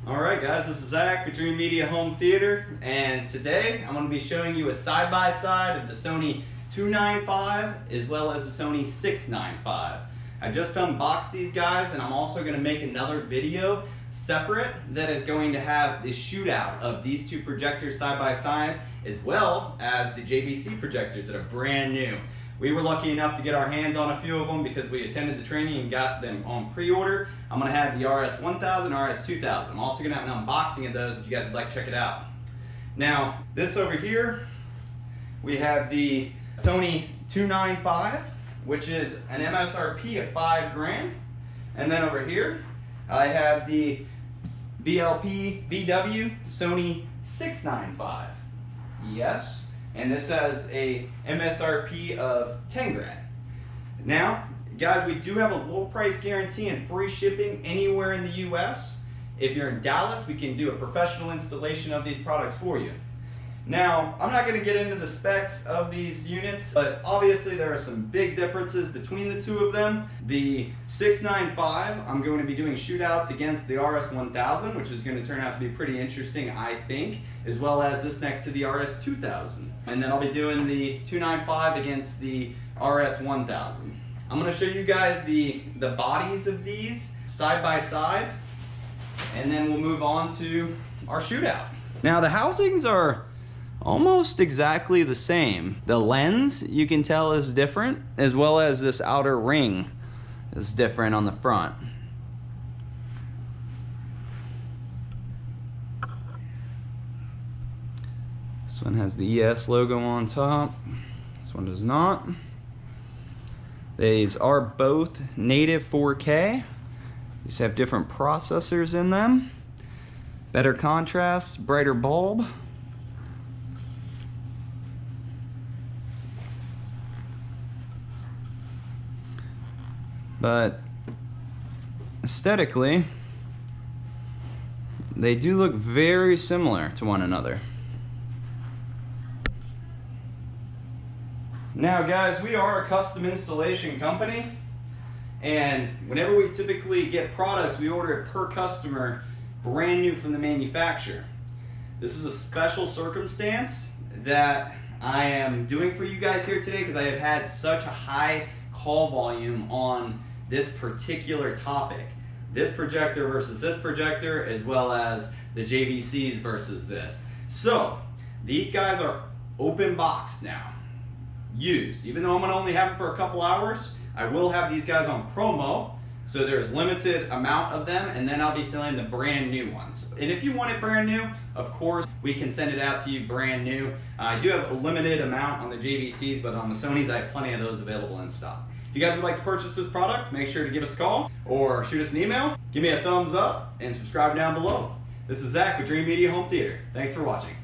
Alright guys, this is Zach with Dreamedia Home Theater, and today I'm going to be showing you a side-by-side of the Sony 295 as well as the Sony 695. I just unboxed these guys, and I'm also going to make another video separate that is going to have the shootout of these two projectors side-by-side as well as the JVC projectors that are brand new. We were lucky enough to get our hands on a few of them because we attended the training and got them on pre-order. I'm going to have the RS1000, RS2000. I'm also going to have an unboxing of those if you guys would like to check it out. Now, this over here, we have the Sony 295, which is an MSRP of $5 grand. And then over here, I have the VPL VW Sony 695ES. And this has a MSRP of 10 grand. Now, guys, we do have a low price guarantee and free shipping anywhere in the US. If you're in Dallas, we can do a professional installation of these products for you. Now, I'm not going to get into the specs of these units, but obviously there are some big differences between the two of them. The 695, I'm going to be doing shootouts against the RS1000, which is going to turn out to be pretty interesting, I think, as well as this next to the RS2000. And then I'll be doing the 295 against the RS1000. I'm going to show you guys the bodies of these side by side, and then we'll move on to our shootout. Now, the housings are almost exactly the same. The lens, you can tell, is different, as well as this outer ring is different on the front. This one has the ES logo on top. This one does not. These are both native 4K. These have different processors in them. Better contrast, brighter bulb. But aesthetically, they do look very similar to one another. Now guys, we are a custom installation company, and whenever we typically get products, we order it per customer, brand new from the manufacturer. This is a special circumstance that I am doing for you guys here today because I have had such a high call volume on this particular topic. This projector versus this projector, as well as the JVCs versus this. So, these guys are open boxed now, used. Even though I'm gonna only have them for a couple hours, I will have these guys on promo, so there's limited amount of them, and then I'll be selling the brand new ones. And if you want it brand new, of course, we can send it out to you brand new. I do have a limited amount on the JVCs, but on the Sonys, I have plenty of those available in stock. If you guys would like to purchase this product, make sure to give us a call or shoot us an email. Give me a thumbs up and subscribe down below. This is Zach with Dreamedia Home Theater. Thanks for watching.